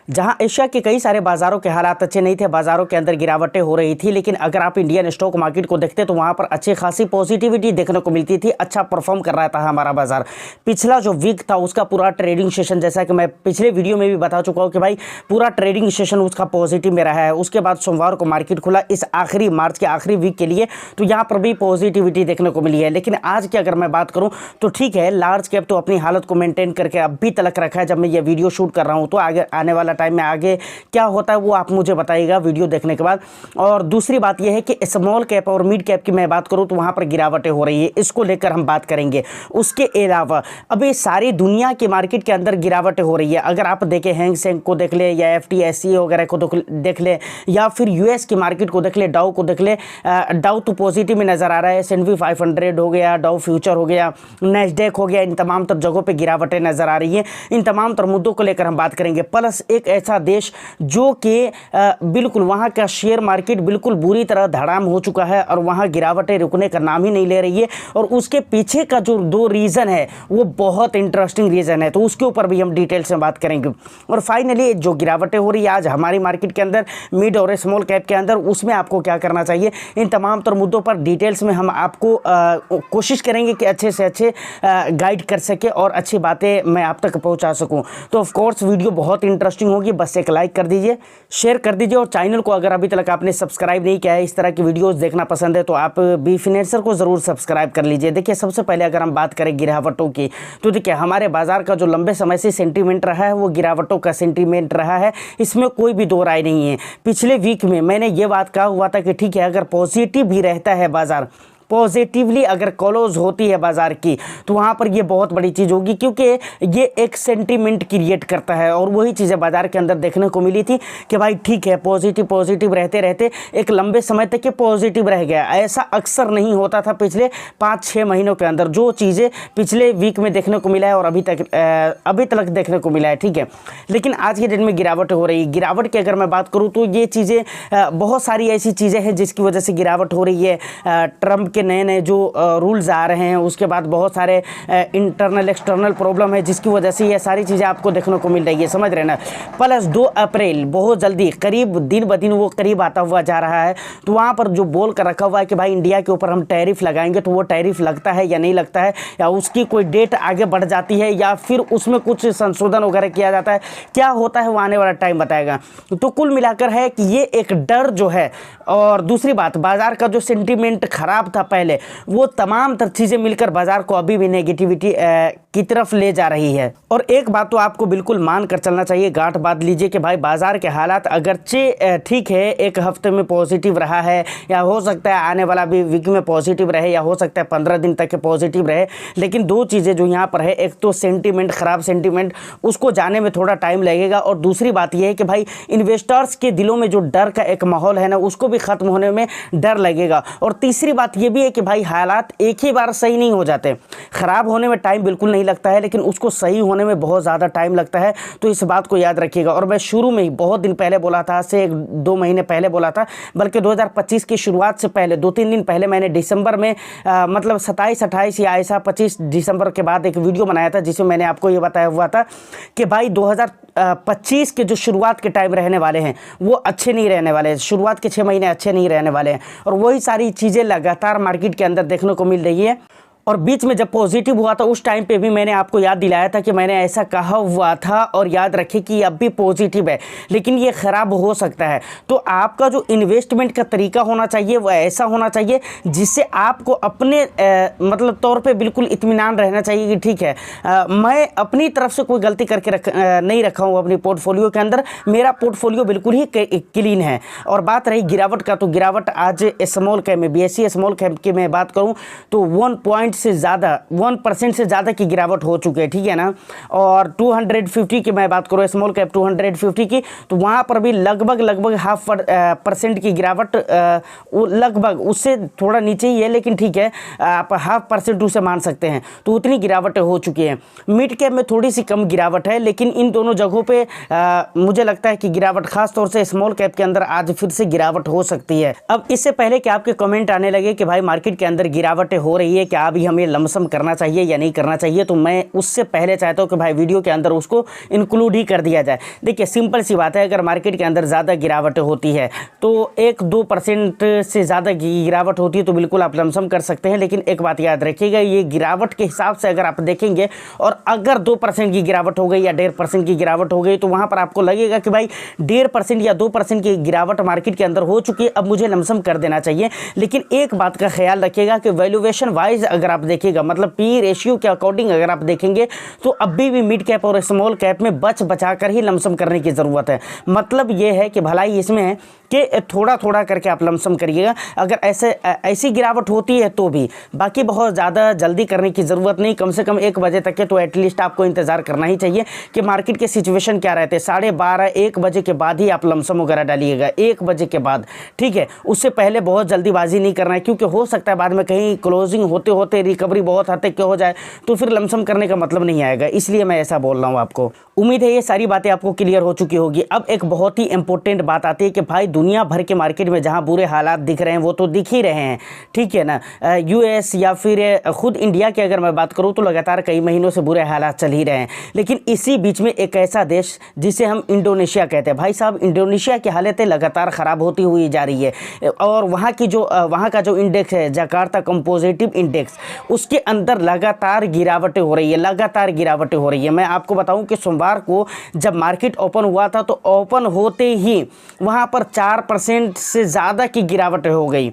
जहां एशिया के कई सारे बाजारों के हालात अच्छे नहीं थे, बाजारों के अंदर गिरावटें हो रही थी, लेकिन अगर आप इंडियन स्टॉक मार्केट को देखते तो वहां पर अच्छी खासी पॉजिटिविटी देखने को मिलती थी। अच्छा परफॉर्म कर रहा था हमारा बाजार। पिछला जो वीक था उसका पूरा ट्रेडिंग सेशन, जैसा कि मैं पिछले वीडियो में भी बता चुका हूं कि भाई पूरा ट्रेडिंग सेशन उसका पॉजिटिव में रहा है। उसके बाद सोमवार को मार्केट खुला इस आखिरी मार्च के आखिरी वीक के लिए, तो यहाँ पर भी पॉजिटिविटी देखने को मिली है। लेकिन आज की अगर मैं बात करूँ तो ठीक है, लार्ज कैप तो अपनी हालत को मेंटेन करके अभी तलक रखा है जब मैं ये वीडियो शूट कर रहा हूँ। तो आगे आने वाला टाइम में आगे क्या होता है वो आप मुझे बताइएगा वीडियो देखने के बाद। और दूसरी बात यह है कि स्मॉल कैप और मिड कैप की मैं बात करूँ तो वहाँ पर गिरावटें हो रही है, इसको लेकर हम बात करेंगे। उसके अलावा अभी सारी दुनिया के मार्केट के अंदर गिरावटें हो रही है। अगर आप देखें हैंग सेंग को देख ले या FTSE वगैरह को देख ले या फिर US की मार्केट को देख ले, डाउ को देख ले, डाउ तो पॉजिटिव में नजर आ रहा है। S&P 500 हो गया, डाउ फ्यूचर हो गया, नैस्डैक हो गया, इन तमाम तर जगहों पे गिरावटें नजर आ रही हैं। इन तमाम तर मुद्दों को लेकर हम बात करेंगे। प्लस एक ऐसा देश जो कि बिल्कुल वहाँ का शेयर मार्केट बिल्कुल बुरी तरह धड़ाम हो चुका है और वहाँ गिरावटें रुकने का नाम ही नहीं ले रही है, और उसके पीछे का जो दो रीज़न है वो बहुत इंटरेस्टिंग रीज़न है, तो उसके ऊपर भी हम डिटेल से बात करेंगे। और फाइनली जो गिरावटें हो रही है आज हमारी मार्केट के अंदर, मिड और स्मॉल कैप के अंदर, उसमें आपको क्या करना चाहिए, इन तमाम तर मुद्दों पर डिटेल्स में हम आपको कोशिश करेंगे कि अच्छे से अच्छे गाइड कर सके और अच्छी बातें मैं आप तक पहुंचा सकूं। तो ऑफ कोर्स वीडियो बहुत इंटरेस्टिंग होगी, बस एक लाइक कर दीजिए, शेयर कर दीजिए, और चैनल को अगर अभी तक आपने सब्सक्राइब नहीं किया है, इस तरह की वीडियोस देखना पसंद है तो आप बी फिनेंसर को ज़रूर सब्सक्राइब कर लीजिए। देखिए सबसे पहले अगर हम बात करें गिरावटों की, तो देखिए हमारे बाजार का जो लंबे समय से सेंटीमेंट रहा है वो गिरावटों का सेंटीमेंट रहा है, इसमें कोई भी दो राय नहीं है। पिछले वीक में मैंने ये बात कहा हुआ था कि ठीक है, अगर पॉजिटिव भी रहता है बाजार, पॉजिटिवली अगर क्लोज होती है बाजार की, तो वहाँ पर ये बहुत बड़ी चीज़ होगी, क्योंकि ये एक सेंटीमेंट क्रिएट करता है। और वही चीज़ें बाजार के अंदर देखने को मिली थी कि भाई ठीक है, पॉजिटिव रहते रहते एक लंबे समय तक ये पॉजिटिव रह गया। ऐसा अक्सर नहीं होता था पिछले 5-6 महीनों के अंदर, जो चीज़ें पिछले वीक में देखने को मिला है और अभी तक देखने को मिला है, ठीक है। लेकिन आज के दिन में गिरावट हो रही है। गिरावट की अगर मैं बात करूँ तो ये चीज़ें बहुत सारी ऐसी चीज़ें हैं जिसकी वजह से गिरावट हो रही है। ट्रम्प के नए नए जो रूल्स आ रहे हैं, उसके बाद बहुत सारे इंटरनल एक्सटर्नल प्रॉब्लम है जिसकी वजह से ये सारी चीज़ें आपको देखने को मिल रही है, समझ रहे ना। प्लस 2 अप्रैल बहुत जल्दी, करीब दिन ब दिन वो करीब आता हुआ जा रहा है, तो वहाँ पर जो बोल कर रखा हुआ है कि भाई इंडिया के ऊपर हम टैरिफ लगाएंगे, तो वो टैरिफ लगता है या नहीं लगता है, या उसकी कोई डेट आगे बढ़ जाती है, या फिर उसमें कुछ संशोधन वगैरह किया जाता है, क्या होता है वो आने वाला टाइम बताएगा। तो कुल मिलाकर है कि ये एक डर जो है, और दूसरी बात बाजार का जो सेंटीमेंट खराब था पहले, वो तमाम तर चीज़ें मिलकर बाजार को अभी भी नेगेटिविटी की तरफ ले जा रही है। और एक बात तो आपको बिल्कुल मान कर चलना चाहिए, गांठ बांध लीजिए कि भाई बाजार के हालात अगरचे ठीक है, एक हफ्ते में पॉजिटिव रहा है, या हो सकता है आने वाला भी वीक में पॉजिटिव रहे, या हो सकता है 15 दिन तक पॉजिटिव रहे, लेकिन दो चीज़ें जो यहाँ पर है, एक तो सेंटीमेंट, खराब सेंटीमेंट, उसको जाने में थोड़ा टाइम लगेगा, और दूसरी बात यह है कि भाई इन्वेस्टर्स के दिलों में जो डर का एक माहौल है ना, उसको भी ख़त्म होने में डर लगेगा। और तीसरी बात यह भी है कि भाई हालात एक ही बार सही नहीं हो जाते, ख़राब होने में टाइम बिल्कुल नहीं लगता है, लेकिन उसको सही होने में बहुत ज़्यादा टाइम लगता है, तो इस बात को याद रखिएगा। और मैं शुरू में ही बहुत दिन पहले बोला था, से 1-2 महीने पहले बोला था, बल्कि 2025 की शुरुआत से पहले 2-3 दिन पहले मैंने दिसंबर में मतलब 27-28 या ऐसा 25 दिसंबर के बाद एक वीडियो बनाया था, जिसमें मैंने आपको ये बताया हुआ था कि भाई 2025 के जो शुरुआत के टाइम रहने वाले हैं वो अच्छे नहीं रहने वाले हैं, शुरुआत के 6 महीने अच्छे नहीं रहने वाले हैं, और वही सारी चीज़ें लगातार मार्केट के अंदर देखने को मिल रही है। और बीच में जब पॉजिटिव हुआ था उस टाइम पे भी मैंने आपको याद दिलाया था कि मैंने ऐसा कहा हुआ था, और याद रखें कि अब भी पॉजिटिव है, लेकिन ये ख़राब हो सकता है। तो आपका जो इन्वेस्टमेंट का तरीका होना चाहिए वो ऐसा होना चाहिए जिससे आपको अपने मतलब तौर पे बिल्कुल इत्मीनान रहना चाहिए कि ठीक है, मैं अपनी तरफ से कोई गलती करके नहीं रखा हूँ अपनी पोर्टफोलियो के अंदर, मेरा पोर्टफोलियो बिल्कुल ही क्लीन है। और बात रही गिरावट का, तो गिरावट आज स्मॉल कैप में, BSE स्मॉल कैप की मैं बात करूँ तो 1% से ज़्यादा की गिरावट हो चुकी है, ठीक है ना। और 250 की मैं बात करूँ, स्मॉल कैप 250 की, तो वहाँ पर भी लगभग 0.5% की गिरावट, लगभग उससे थोड़ा नीचे ही है, लेकिन ठीक है, आप 0.5% उसे मान सकते हैं, तो उतनी गिरावटें हो चुकी हैं। मिड कैप में थोड़ी सी कम गिरावट है, लेकिन इन दोनों जगहों पे मुझे लगता है कि गिरावट, खास तौर से स्मॉल कैप के अंदर आज फिर से गिरावट हो सकती है। अब इससे पहले कि आपके कमेंट आने लगे कि भाई मार्केट के अंदर गिरावटें हो रही है, क्या अभी हमें लमसम करना चाहिए या नहीं करना चाहिए, तो मैं उससे पहले चाहता हूँ कि भाई वीडियो के अंदर उसको इंक्लूड ही कर दिया जाए। देखिए सिंपल सी बात है, अगर मार्केट के अंदर ज़्यादा गिरावट होती है तो 1-2% से ज़्यादा गिरावट होती है तो बिल्कुल आप लमसम कर सकते हैं। लेकिन एक बात याद रखिएगा, ये गिरावट के हिसाब से अगर आप देखेंगे और अगर 2% की गिरावट हो गई या 1.5% की गिरावट हो गई तो वहाँ पर आपको लगेगा कि भाई 1.5% या 2% की गिरावट मार्केट के अंदर हो चुकी है, अब मुझे लमसम कर देना चाहिए। लेकिन एक बात का ख्याल रखिएगा कि वैल्यूएशन वाइज अगर आप देखिएगा, मतलब पी रेशियो के अकॉर्डिंग अगर आप देखेंगे तो अभी भी मिड कैप और स्मॉल कैप में बचा कर ही लमसम करने की ज़रूरत है। मतलब ये है कि भलाई इसमें है कि थोड़ा थोड़ा करके आप लमसम करिएगा। अगर ऐसी गिरावट होती है तो भी, बाकी बहुत ज़्यादा जल्दी करने की ज़रूरत नहीं, कम से कम 1 बजे तक के तो एटलीस्ट आपको इंतज़ार करना ही चाहिए कि मार्केट के सिचुएशन क्या रहते हैं। 12:30-1 बजे के बाद ही आप लमसम वगैरह डालिएगा, 1 बजे के बाद, ठीक है। उससे पहले बहुत जल्दीबाजी नहीं करना है, क्योंकि हो सकता है बाद में कहीं क्लोजिंग होते होते रिकवरी बहुत हद तक हो जाए तो फिर लमसम करने का मतलब नहीं आएगा, इसलिए मैं ऐसा बोल रहा हूँ आपको। उम्मीद है ये सारी बातें आपको क्लियर हो चुकी होगी। अब एक बहुत ही इंपॉर्टेंट बात आती है कि भाई दुनिया भर के मार्केट में जहां बुरे हालात दिख रहे हैं वो तो दिख ही रहे हैं, ठीक है ना। यूएस या फिर खुद इंडिया की अगर मैं बात करूं तो लगातार कई महीनों से बुरे हालात चल ही रहे हैं। लेकिन इसी बीच में एक ऐसा देश जिसे हम इंडोनेशिया कहते हैं, भाई साहब इंडोनेशिया की हालतें लगातार ख़राब होती हुई जा रही है और वहाँ का जो इंडेक्स है जकार्ता कंपोजिटिव इंडेक्स, उसके अंदर लगातार गिरावटें हो रही है। मैं आपको बताऊं कि सोमवार को जब मार्केट ओपन हुआ था तो ओपन होते ही वहां पर 4% से ज़्यादा की गिरावट हो गई।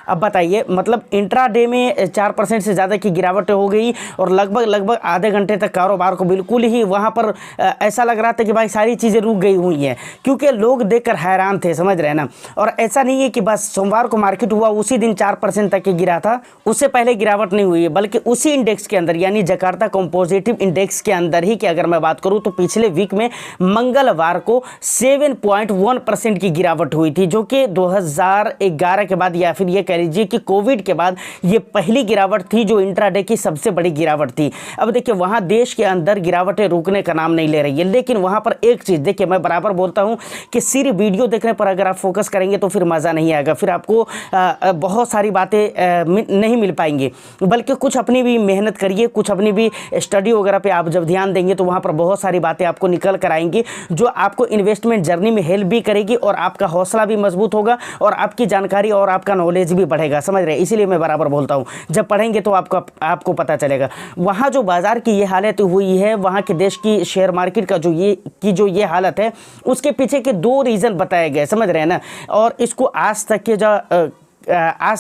अब बताइए, मतलब इंट्राडे में 4% से ज़्यादा की गिरावट हो गई और लगभग आधे घंटे तक कारोबार को बिल्कुल ही वहाँ पर ऐसा लग रहा था कि भाई सारी चीज़ें रुक गई हुई हैं, क्योंकि लोग देखकर हैरान थे, समझ रहे हैं ना। और ऐसा नहीं है कि बस सोमवार को मार्केट हुआ उसी दिन 4% तक की गिरा था, उससे पहले गिरावट नहीं हुई है, बल्कि उसी इंडेक्स के अंदर यानी जकार्ता कंपोजिटिव इंडेक्स के अंदर ही कि अगर मैं बात करूँ तो पिछले वीक में मंगलवार को 7.1% की गिरावट हुई थी, जो कि 2011 के बाद या फिर ये लीजिए कि कोविड के बाद ये पहली गिरावट थी जो इंट्राडे की सबसे बड़ी गिरावट थी। अब देखिए वहां देश के अंदर गिरावटें रुकने का नाम नहीं ले रही है, लेकिन वहां पर एक चीज देखिए, मैं बराबर बोलता हूं कि सिर्फ वीडियो देखने पर अगर आप फोकस करेंगे तो फिर मजा नहीं आएगा, फिर आपको बहुत सारी बातें नहीं मिल पाएंगी। बल्कि कुछ अपनी भी मेहनत करिए, कुछ अपनी भी स्टडी वगैरह पे आप जब ध्यान देंगे तो वहां पर बहुत सारी बातें आपको निकल कर आएंगी जो आपको इन्वेस्टमेंट जर्नी में हेल्प भी करेगी और आपका हौसला भी मजबूत होगा और आपकी जानकारी और आपका नॉलेज भी बढ़ेगा, समझ रहे हैं। इसीलिए मैं बराबर बोलता हूं जब पढ़ेंगे तो आपको पता चलेगा। वहां जो बाजार की ये हालत हुई है, वहां के देश की शेयर मार्केट का जो ये हालत है, उसके पीछे के 2 रीज़न बताए गए, समझ रहे हैं ना। और इसको आज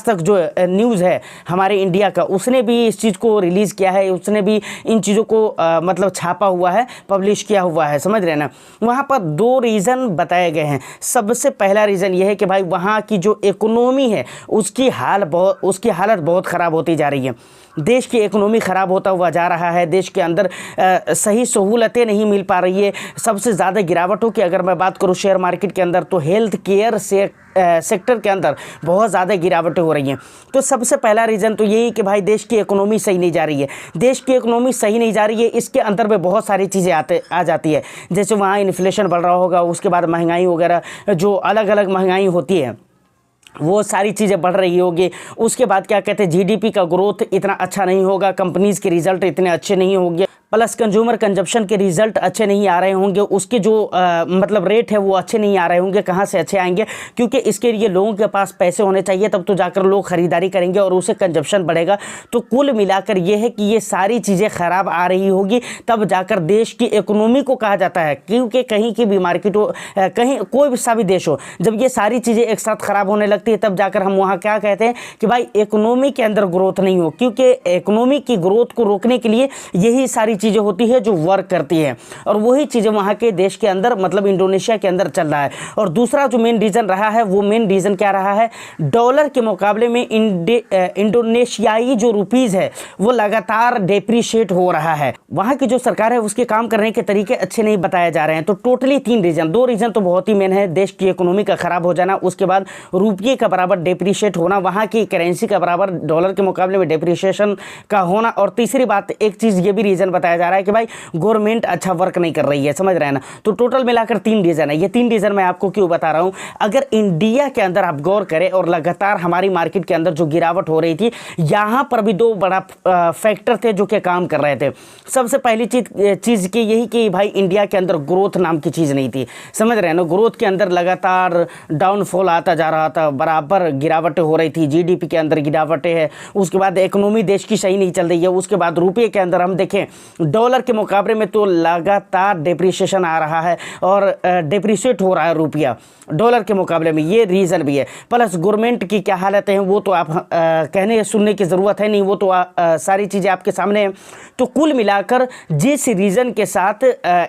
तक जो न्यूज़ है हमारे इंडिया का, उसने भी इस चीज़ को रिलीज़ किया है, उसने भी इन चीज़ों को मतलब छापा हुआ है, पब्लिश किया हुआ है, समझ रहे हैं ना। वहाँ पर 2 रीज़न बताए गए हैं। सबसे पहला रीज़न ये है कि भाई वहाँ की जो इकोनॉमी है उसकी हालत बहुत ख़राब होती जा रही है। देश की इकोनॉमी ख़राब होता हुआ जा रहा है, देश के अंदर सही सहूलतें नहीं मिल पा रही है। सबसे ज़्यादा गिरावटों की अगर मैं बात करूँ शेयर मार्केट के अंदर तो हेल्थ केयर सेक्टर के अंदर बहुत ज़्यादा गिरावटें हो रही हैं। तो सबसे पहला रीज़न तो यही कि भाई देश की इकोनॉमी सही नहीं जा रही है। देश की इकोनॉमी सही नहीं जा रही है, इसके अंदर में बहुत सारी चीज़ें आ जाती है, जैसे वहाँ इन्फ्लेशन बढ़ रहा होगा, उसके बाद महंगाई वगैरह जो अलग अलग महंगाई होती है वो सारी चीज़ें बढ़ रही होगी। उसके बाद क्या कहते हैं, जीडीपी का ग्रोथ इतना अच्छा नहीं होगा, कंपनीज़ के रिजल्ट इतने अच्छे नहीं होंगे, प्लस कंज्यूमर कंजप्शन के रिजल्ट अच्छे नहीं आ रहे होंगे, उसके जो मतलब रेट है वो अच्छे नहीं आ रहे होंगे। कहाँ से अच्छे आएंगे, क्योंकि इसके लिए लोगों के पास पैसे होने चाहिए, तब तो जाकर लोग ख़रीदारी करेंगे और उससे कंजप्शन बढ़ेगा। तो कुल मिलाकर ये है कि ये सारी चीज़ें ख़राब आ रही होगी, तब जाकर देश की इकोनॉमी को कहा जाता है। क्योंकि कहीं की भी मार्केट हो, कहीं कोई सा भी देश हो, जब ये सारी चीज़ें एक साथ ख़राब होने लगती है तब जाकर हम वहाँ क्या कहते हैं कि भाई इकोनॉमी के अंदर ग्रोथ नहीं हो। क्योंकि इकोनॉमी की ग्रोथ को रोकने के लिए यही सारी चीज़ें होती है जो वर्क करती है, और वही चीज़ें वहाँ के देश के अंदर मतलब इंडोनेशिया के अंदर चल रहा है। और दूसरा जो मेन रीज़न रहा है, वो मेन रीज़न क्या रहा है, डॉलर के मुकाबले में इंडोनेशियाई जो रुपीज़ है वो लगातार डेप्रीशिएट हो रहा है। वहाँ की जो सरकार है उसके काम करने के तरीके अच्छे नहीं बताए जा रहे हैं। तो टोटली 3 रीज़न, 2 रीज़न तो बहुत ही मेन है, देश की इकोनॉमी का ख़राब हो जाना, उसके बाद रुपये का बराबर डेप्रीशिएट होना, वहाँ की करेंसी का बराबर डॉलर के मुकाबले में डेप्रीशिएशन का होना, और तीसरी बात एक चीज़ ये भी रीज़न बताया बताया जा रहा है कि भाई गवर्नमेंट अच्छा वर्क नहीं कर रही है, समझ रहे हैं ना। तो टोटल मिलाकर 3 रीज़न है। ये 3 रीज़न मैं आपको क्यों बता रहा हूँ, अगर इंडिया के अंदर आप गौर करें और लगातार हमारी मार्केट के अंदर जो गिरावट हो रही थी, यहाँ पर भी 2 बड़ा फैक्टर थे जो कि काम कर रहे थे। सबसे पहली चीज़ की यही कि भाई इंडिया के अंदर ग्रोथ नाम की चीज़ नहीं थी, समझ रहे हैं ना। ग्रोथ के अंदर लगातार डाउनफॉल आता जा रहा था, बराबर गिरावटें हो रही थी, जीडीपी के अंदर गिरावटें हैं, उसके बाद इकोनॉमी देश की सही नहीं चल रही है, उसके बाद रुपये के अंदर हम देखें डॉलर के मुकाबले में तो लगातार डिप्रिसिएशन आ रहा है और डिप्रिशिएट हो रहा है रुपया डॉलर के मुकाबले में, ये रीज़न भी है। प्लस गवर्नमेंट की क्या हालत है वो तो आप कहने सुनने की ज़रूरत है नहीं, वो तो सारी चीज़ें आपके सामने हैं। तो कुल मिलाकर जिस रीज़न के साथ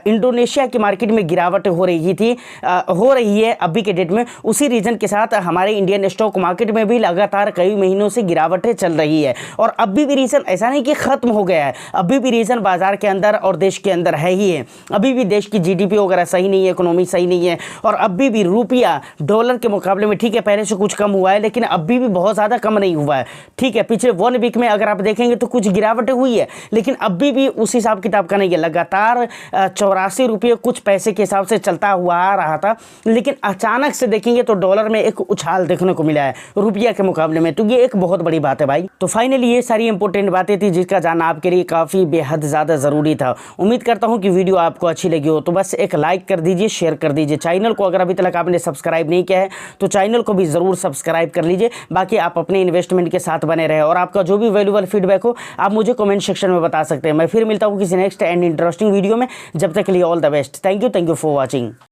इंडोनेशिया की मार्केट में गिरावट हो रही है अभी के डेट में, उसी रीज़न के साथ हमारे इंडियन स्टॉक मार्केट में भी लगातार कई महीनों से गिरावटें चल रही है। और अभी भी रीज़न ऐसा नहीं कि ख़त्म हो गया है, अभी भी रीज़न बाजार के अंदर और देश के अंदर है ही है। अभी भी देश की जीडीपी वगैरह सही नहीं है, इकोनॉमी सही नहीं है, और अभी भी रुपया डॉलर के मुकाबले में ठीक है पहले से कुछ कम हुआ है, लेकिन अभी भी बहुत ज़्यादा कम नहीं हुआ है। ठीक है, पिछले 1 वीक में अगर आप देखेंगे तो कुछ गिरावटें हुई है, लेकिन अभी भी उस हिसाब किताब का नहीं है। लगातार 84 रुपये कुछ पैसे के हिसाब से चलता हुआ आ रहा था, लेकिन अचानक से देखेंगे तो डॉलर में एक उछाल देखने को मिला है रुपया के मुकाबले में। तो ये एक बहुत बड़ी बात है भाई। तो फाइनली ये सारी इंपॉर्टेंट बातें थी जिसका जानना आपके लिए काफ़ी बेहद ज़्यादा ज़रूरी था। उम्मीद करता हूँ कि वीडियो आपको अच्छी लगी हो, तो बस एक लाइक कर दीजिए, शेयर कर दीजिए। चैनल को अगर अभी तक आपने सब्सक्राइब नहीं किया है तो चैनल को भी ज़रूर सब्सक्राइब कर लीजिए। बाकी आप अपने इन्वेस्टमेंट के साथ बने रहे, और आपका जो भी वैल्यूएबल फीडबैक हो आप मुझे कमेंट सेक्शन में बता सकते हैं। मैं फिर मिलता हूँ किसी नेक्स्ट एंड इंटरेस्टिंग वीडियो में, जब तक के लिए all the best. Thank you for watching.